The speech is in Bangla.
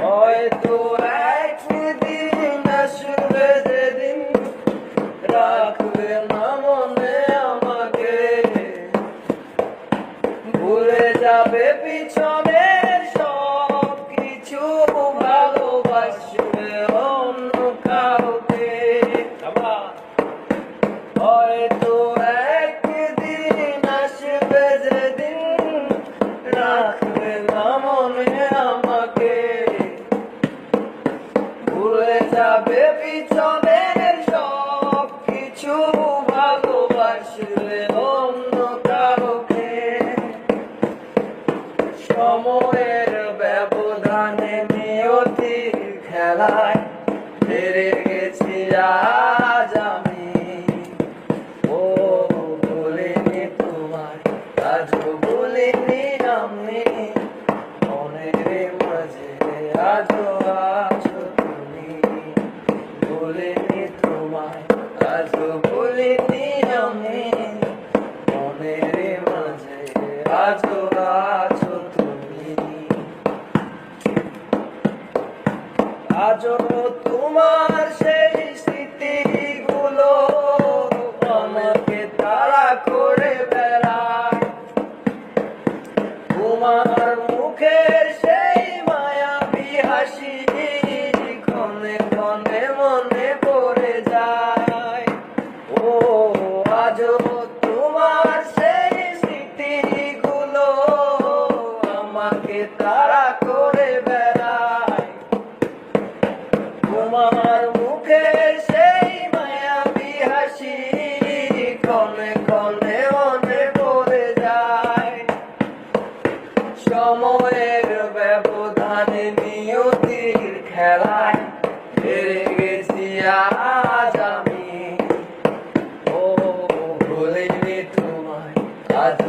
হয়তো একদিন আসবে যেদিন রাখবে না মনে আমাকে, ভুলে যাবে পিছনের সব কিছু, ভালোবাসবে অন্য কাউকে। হয়তো একদিন আসবে যেদিন রাখবে না মনে আমাকে, ভুলে যাবে পিছনের সব কিছু, ভালোবাসবে অন্য কাউকে। সময়ের ব্যবধানে নিয়তির খেলায় হেরে গেছি আজ আমি। ও বলিনি তোমায়, আজও বলিনি আমি, মনের মাঝে আজও আছো তুমি। বলিনি তোমায়, আজও বলিনি আমি, মনের মাঝে আজও আছো তুমি। আজও তোমার সেই স্মৃতিগুলো আমাকে তাড়া করে বেড়ায়, তোমার মুখের সেই মায়াবী হাসি ক্ষণে ক্ষণে মনে পড়ে যায়। ও আজও তোমার সেই স্মৃতিগুলো আমাকে তাড়া করে বেড়ায়, তোমার মুখের সেই মায়াবী হাসি ক্ষণে ক্ষণে মনে পড়ে যায়। সময়ের ব্যবধানে নিয়তির খেলায় হেরে গেছি আজ আমি। ও বলিনি তোমায়, আজ